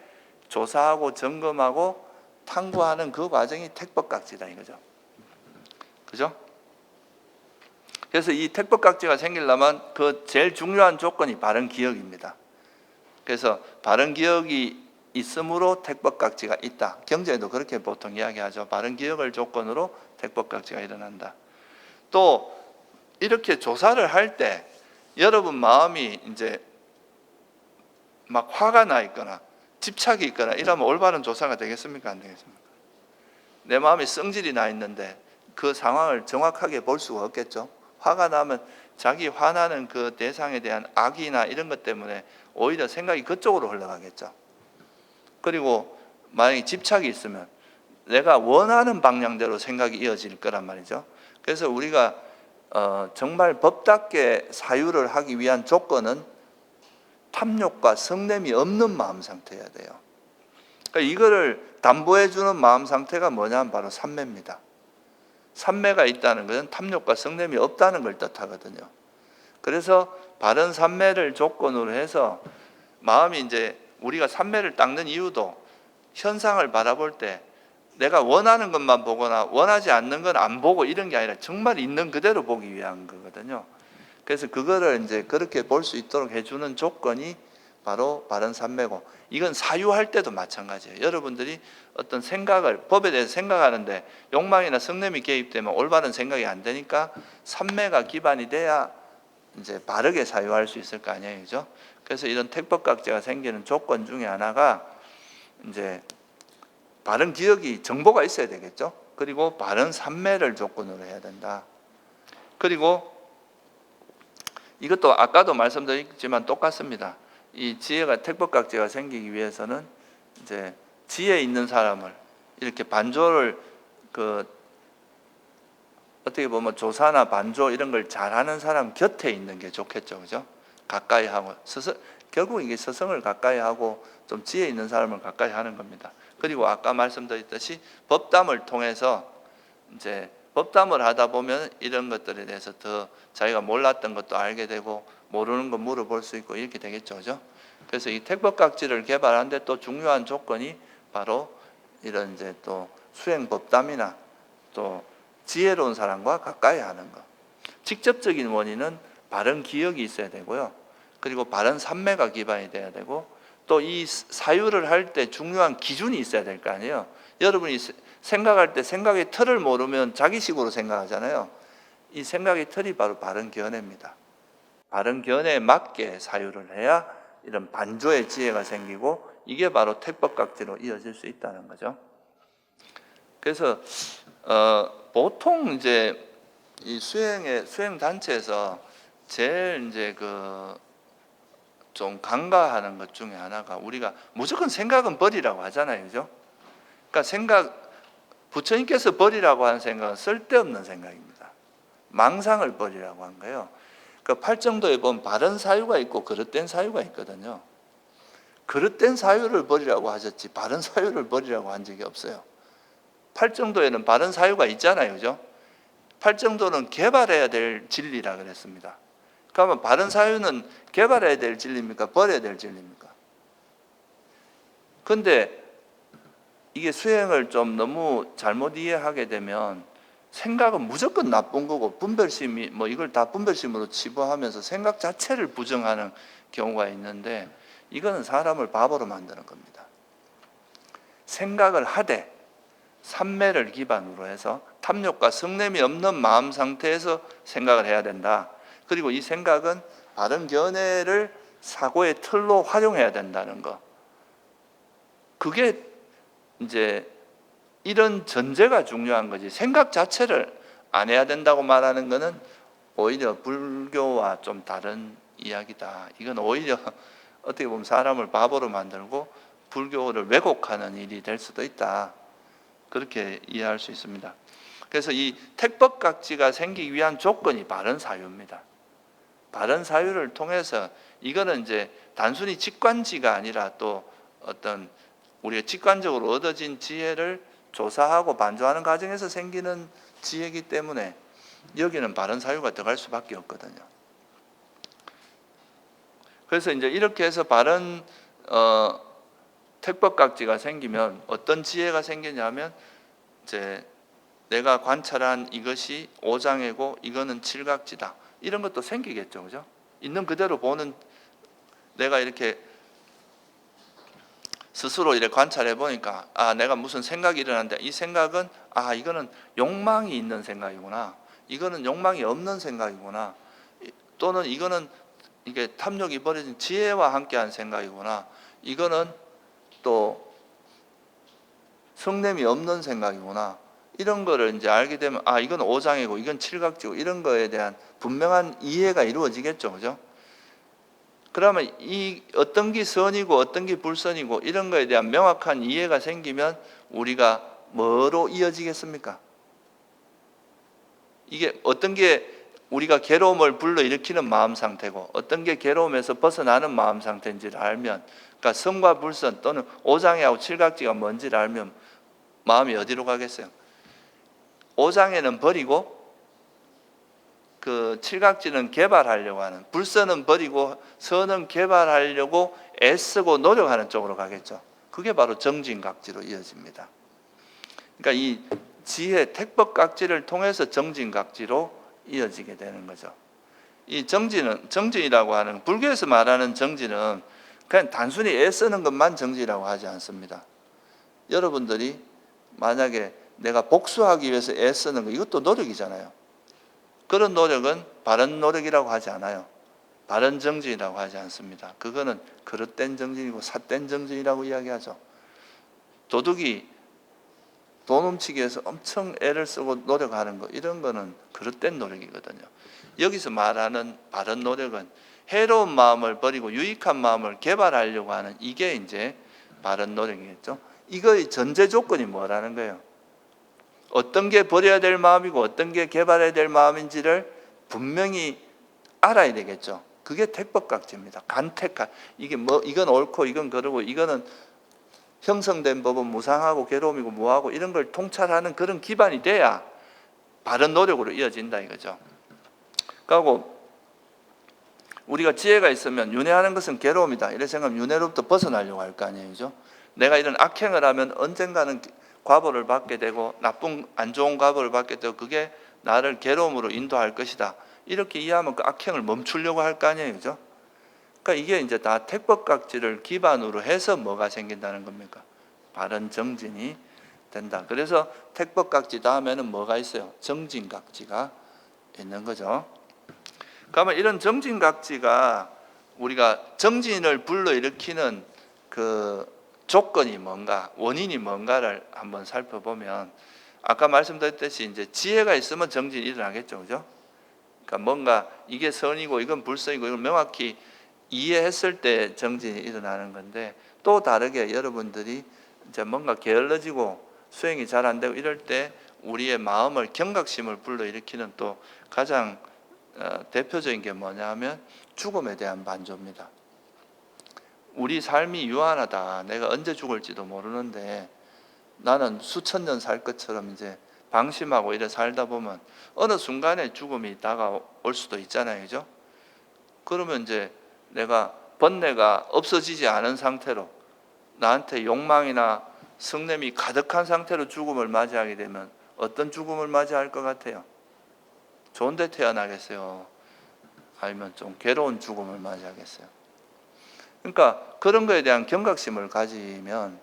조사하고 점검하고 탐구하는 그 과정이 택법각지다 이거죠. 그죠? 그래서 이 택법각지가 생기려면 그 제일 중요한 조건이 바른 기억입니다. 그래서 바른 기억이 있으므로 택법각지가 있다. 경제에도 그렇게 보통 이야기하죠. 바른 기억을 조건으로 택법각지가 일어난다. 또 이렇게 조사를 할 때 여러분 마음이 이제 막 화가 나 있거나 집착이 있거나 이러면 올바른 조사가 되겠습니까? 안 되겠습니까? 내 마음이 성질이 나 있는데 그 상황을 정확하게 볼 수가 없겠죠. 화가 나면 자기 화나는 그 대상에 대한 악의나 이런 것 때문에 오히려 생각이 그쪽으로 흘러가겠죠. 그리고 만약에 집착이 있으면 내가 원하는 방향대로 생각이 이어질 거란 말이죠. 그래서 우리가 정말 법답게 사유를 하기 위한 조건은 탐욕과 성냄이 없는 마음 상태여야 돼요. 그러니까 이거를 담보해 주는 마음 상태가 뭐냐면 바로 삼매입니다. 삼매가 있다는 것은 탐욕과 성냄이 없다는 걸 뜻하거든요. 그래서 바른 삼매를 조건으로 해서 마음이 이제 우리가 삼매를 닦는 이유도 현상을 바라볼 때 내가 원하는 것만 보거나 원하지 않는 건 안 보고 이런 게 아니라 정말 있는 그대로 보기 위한 거거든요. 그래서 그거를 이제 그렇게 볼 수 있도록 해주는 조건이 바로 바른 삼매고, 이건 사유할 때도 마찬가지예요. 여러분들이 어떤 생각을 법에 대해서 생각하는데 욕망이나 성냄이 개입되면 올바른 생각이 안 되니까 삼매가 기반이 돼야 이제 바르게 사유할 수 있을 거 아니에요, 그죠? 그래서 이런 택법각제가 생기는 조건 중에 하나가 이제 바른 기억이 정보가 있어야 되겠죠. 그리고 바른 삼매를 조건으로 해야 된다. 그리고 이것도 아까도 말씀드렸지만 똑같습니다. 이 지혜가 택법각제가 생기기 위해서는 이제 지혜 있는 사람을 이렇게 반조를 어떻게 보면 조사나 반조 이런 걸 잘하는 사람 곁에 있는 게 좋겠죠, 그죠? 가까이 하고 결국 이게 스승을 가까이 하고 좀 지혜 있는 사람을 가까이 하는 겁니다. 그리고 아까 말씀드렸듯이 법담을 통해서 이제 법담을 하다 보면 이런 것들에 대해서 더 자기가 몰랐던 것도 알게 되고 모르는 거 물어볼 수 있고 이렇게 되겠죠, 그죠? 그래서 이 택법각지를 개발하는데 또 중요한 조건이 바로 이런 이제 또 수행 법담이나 또 지혜로운 사람과 가까이 하는 것. 직접적인 원인은 바른 기억이 있어야 되고요. 그리고 바른 삼매가 기반이 돼야 되고, 또 이 사유를 할 때 중요한 기준이 있어야 될 거 아니에요. 여러분이 생각할 때 생각의 틀을 모르면 자기식으로 생각하잖아요. 이 생각의 틀이 바로 바른 견해입니다. 바른 견해에 맞게 사유를 해야 이런 반조의 지혜가 생기고 이게 바로 택법각지로 이어질 수 있다는 거죠. 그래서 보통 이제 이 수행 단체에서 제일 이제 좀 간과하는 것 중에 하나가 우리가 무조건 생각은 버리라고 하잖아요, 그죠? 그러니까 부처님께서 버리라고 하는 생각은 쓸데없는 생각입니다. 망상을 버리라고 한 거예요. 그 팔정도에 보면 바른 사유가 있고 그릇된 사유가 있거든요. 그릇된 사유를 버리라고 하셨지 바른 사유를 버리라고 한 적이 없어요. 팔정도에는 바른 사유가 있잖아요, 그죠? 팔정도는 개발해야 될 진리라 그랬습니다. 그러면 바른 사유는 개발해야 될 진리입니까? 버려야 될 진리입니까? 근데 이게 수행을 좀 너무 잘못 이해하게 되면 생각은 무조건 나쁜 거고 분별심이 이걸 다 분별심으로 치부하면서 생각 자체를 부정하는 경우가 있는데 이거는 사람을 바보로 만드는 겁니다. 생각을 하되 삼매를 기반으로 해서 탐욕과 성냄이 없는 마음 상태에서 생각을 해야 된다. 그리고 이 생각은 바른 견해를 사고의 틀로 활용해야 된다는 거. 그게 이제 이런 전제가 중요한 거지. 생각 자체를 안 해야 된다고 말하는 거는 오히려 불교와 좀 다른 이야기다. 이건 오히려 어떻게 보면 사람을 바보로 만들고 불교를 왜곡하는 일이 될 수도 있다. 그렇게 이해할 수 있습니다. 그래서 이 택법각지가 생기기 위한 조건이 바른 사유입니다. 바른 사유를 통해서 이거는 이제 단순히 직관지가 아니라 또 어떤 우리가 직관적으로 얻어진 지혜를 조사하고 반조하는 과정에서 생기는 지혜이기 때문에 여기는 바른 사유가 들어갈 수밖에 없거든요. 그래서 이제 이렇게 해서 바른 택법각지가 생기면 어떤 지혜가 생기냐면 이제 내가 관찰한 이것이 오장애고 이거는 칠각지다. 이런 것도 생기겠죠, 그죠? 있는 그대로 보는 내가 이렇게 스스로 이렇게 관찰해 보니까 내가 무슨 생각이 일어났는데 이 생각은 이거는 욕망이 있는 생각이구나. 이거는 욕망이 없는 생각이구나. 또는 이거는 이게 탐욕이 버려진 지혜와 함께한 생각이구나. 이거는 또 성냄이 없는 생각이구나. 이런 거를 이제 알게 되면 이건 오장이고 이건 칠각지고 이런 거에 대한 분명한 이해가 이루어지겠죠. 그죠? 그러면 이 어떤 게 선이고 어떤 게 불선이고 이런 거에 대한 명확한 이해가 생기면 우리가 뭐로 이어지겠습니까? 이게 어떤 게 우리가 괴로움을 불러일으키는 마음 상태고 어떤 게 괴로움에서 벗어나는 마음 상태인지를 알면, 그러니까 선과 불선 또는 오장애하고 칠각지가 뭔지를 알면 마음이 어디로 가겠어요? 오장애는 버리고 그 칠각지는 개발하려고 하는, 불선은 버리고 선은 개발하려고 애쓰고 노력하는 쪽으로 가겠죠. 그게 바로 정진각지로 이어집니다. 그러니까 이 지혜 택법각지를 통해서 정진각지로 이어지게 되는 거죠. 이 정진이라고 하는, 불교에서 말하는 정진은 그냥 단순히 애쓰는 것만 정진이라고 하지 않습니다. 여러분들이 만약에 내가 복수하기 위해서 애쓰는 거, 이것도 노력이잖아요. 그런 노력은 바른 노력이라고 하지 않아요. 바른 정진이라고 하지 않습니다. 그거는 그릇된 정진이고 삿된 정진이라고 이야기하죠. 도둑이 돈 훔치기 위해서 엄청 애를 쓰고 노력하는 거, 이런 거는 그릇된 노력이거든요. 여기서 말하는 바른 노력은 해로운 마음을 버리고 유익한 마음을 개발하려고 하는, 이게 이제 바른 노력이겠죠. 이거의 전제 조건이 뭐라는 거예요? 어떤 게 버려야 될 마음이고 어떤 게 개발해야 될 마음인지를 분명히 알아야 되겠죠. 그게 택법각지입니다. 간택한, 이게 이건 옳고 이건 그러고 이거는 형성된 법은 무상하고 괴로움이고 무하고 이런 걸 통찰하는 그런 기반이 돼야 바른 노력으로 이어진다 이거죠. 그리고 우리가 지혜가 있으면 윤회하는 것은 괴로움이다 이런 생각하면 윤회로부터 벗어나려고 할 거 아니에요. 그죠? 내가 이런 악행을 하면 언젠가는 과보를 받게 되고 나쁜 안 좋은 과보를 받게 되고 그게 나를 괴로움으로 인도할 것이다. 이렇게 이해하면 그 악행을 멈추려고 할 거 아니에요. 그죠? 그러니까 이게 이제 다 택법각지를 기반으로 해서 뭐가 생긴다는 겁니까? 바른 정진이 된다. 그래서 택법각지 다음에는 뭐가 있어요? 정진각지가 있는 거죠. 그러면 이런 정진각지가 우리가 정진을 불러일으키는 그 조건이 뭔가, 원인이 뭔가를 한번 살펴보면 아까 말씀드렸듯이 이제 지혜가 있으면 정진이 일어나겠죠. 그죠? 그러니까 뭔가 이게 선이고 이건 불선이고 이걸 명확히 이해했을 때 정진이 일어나는 건데, 또 다르게 여러분들이 이제 뭔가 게을러지고 수행이 잘 안 되고 이럴 때 우리의 마음을 경각심을 불러일으키는 또 가장 대표적인 게 뭐냐 하면 죽음에 대한 반조입니다. 우리 삶이 유한하다. 내가 언제 죽을지도 모르는데 나는 수천 년 살 것처럼 이제 방심하고 이래 살다 보면 어느 순간에 죽음이 다가올 수도 있잖아요. 그죠? 그러면 이제 내가 번뇌가 없어지지 않은 상태로 나한테 욕망이나 성냄이 가득한 상태로 죽음을 맞이하게 되면 어떤 죽음을 맞이할 것 같아요? 좋은 데 태어나겠어요? 아니면 좀 괴로운 죽음을 맞이하겠어요? 그러니까 그런 거에 대한 경각심을 가지면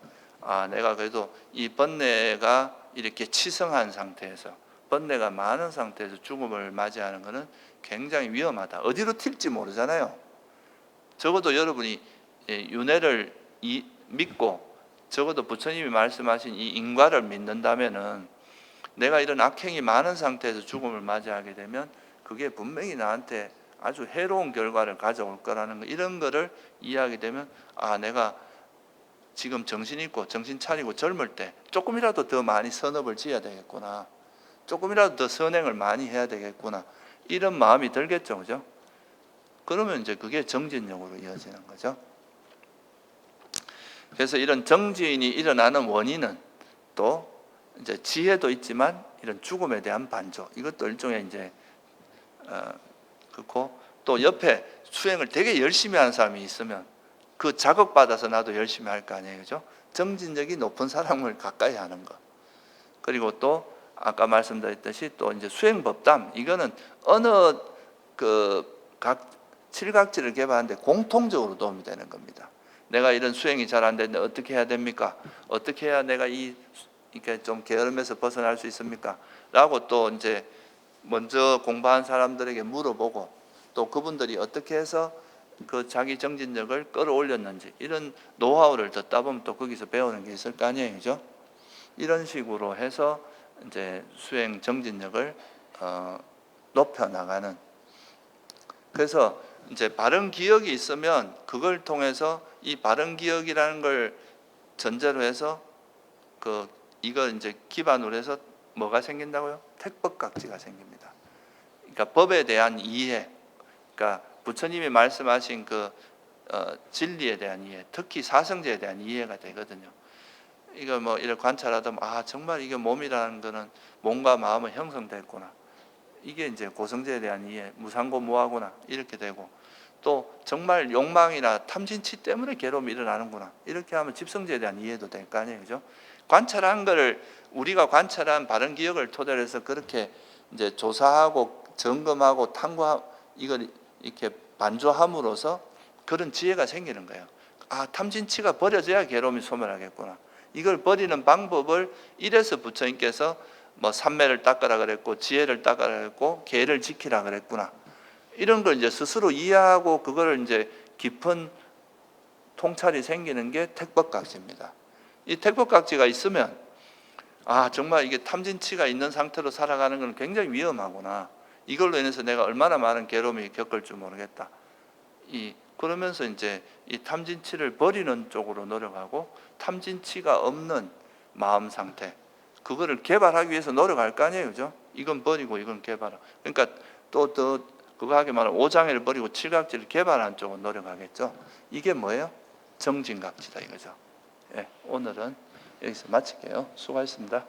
내가 그래도 이 번뇌가 이렇게 치성한 상태에서, 번뇌가 많은 상태에서 죽음을 맞이하는 것은 굉장히 위험하다. 어디로 튈지 모르잖아요. 적어도 여러분이 윤회를 믿고 적어도 부처님이 말씀하신 이 인과를 믿는다면은 내가 이런 악행이 많은 상태에서 죽음을 맞이하게 되면 그게 분명히 나한테 아주 해로운 결과를 가져올 거라는 거, 이런 거를 이해하게 되면 내가 지금 정신 있고 정신 차리고 젊을 때 조금이라도 더 많이 선업을 지어야 되겠구나, 조금이라도 더 선행을 많이 해야 되겠구나, 이런 마음이 들겠죠. 그죠? 그러면 이제 그게 정진력으로 이어지는 거죠. 그래서 이런 정진이 일어나는 원인은 또 이제 지혜도 있지만 이런 죽음에 대한 반조, 이것도 일종의 이제 그렇고, 또 옆에 수행을 되게 열심히 하는 사람이 있으면 그 자극받아서 나도 열심히 할 거 아니에요. 그죠? 정진력이 높은 사람을 가까이 하는 것. 그리고 또 아까 말씀드렸듯이 또 이제 수행법담, 이거는 어느 각 칠각지를 개발하는데 공통적으로 도움이 되는 겁니다. 내가 이런 수행이 잘 안 되는데 어떻게 해야 됩니까? 어떻게 해야 내가 이렇게 좀 게으름에서 벗어날 수 있습니까? 라고 또 이제 먼저 공부한 사람들에게 물어보고 또 그분들이 어떻게 해서 그 자기 정진력을 끌어올렸는지 이런 노하우를 듣다 보면 또 거기서 배우는 게 있을 거 아니에요, 그죠? 이런 식으로 해서 이제 수행 정진력을 높여 나가는. 그래서 이제 바른 기억이 있으면 그걸 통해서 이 바른 기억이라는 걸 전제로 해서 이걸 이제 기반으로 해서 뭐가 생긴다고요? 택법각지가 생깁니다. 그러니까 법에 대한 이해, 그러니까 부처님이 말씀하신 진리에 대한 이해, 특히 사성제에 대한 이해가 되거든요. 이거 뭐 이렇게 관찰하다 보면 정말 이게 몸이라는 거는 몸과 마음은 형성됐구나. 이게 이제 고성제에 대한 이해, 무상고무하구나 이렇게 되고, 또 정말 욕망이나 탐진치 때문에 괴로움이 일어나는구나 이렇게 하면 집성제에 대한 이해도 될 거 아니에요, 그죠? 관찰한 거를 우리가 관찰한 바른 기억을 토대로 해서 그렇게 이제 조사하고 점검하고 탐구하고 이걸 이렇게 반조함으로써 그런 지혜가 생기는 거예요. 탐진치가 버려져야 괴로움이 소멸하겠구나. 이걸 버리는 방법을 이래서 부처님께서 뭐 삼매를 닦으라 그랬고 지혜를 닦으라 그랬고 계를 지키라 그랬구나. 이런 걸 이제 스스로 이해하고 그걸 이제 깊은 통찰이 생기는 게 택법각지입니다. 이 택법각지가 있으면 정말 이게 탐진치가 있는 상태로 살아가는 건 굉장히 위험하구나. 이걸로 인해서 내가 얼마나 많은 괴로움이 겪을 줄 모르겠다. 그러면서 이제 이 탐진치를 버리는 쪽으로 노력하고 탐진치가 없는 마음 상태, 그거를 개발하기 위해서 노력할 거 아니에요, 그죠? 이건 버리고 이건 개발하고. 그러니까 또 그거 하게 말하면 오장애를 버리고 칠각지를 개발하는 쪽으로 노력하겠죠. 이게 뭐예요? 정진각지다 이거죠. 오늘은 여기서 마칠게요. 수고하셨습니다.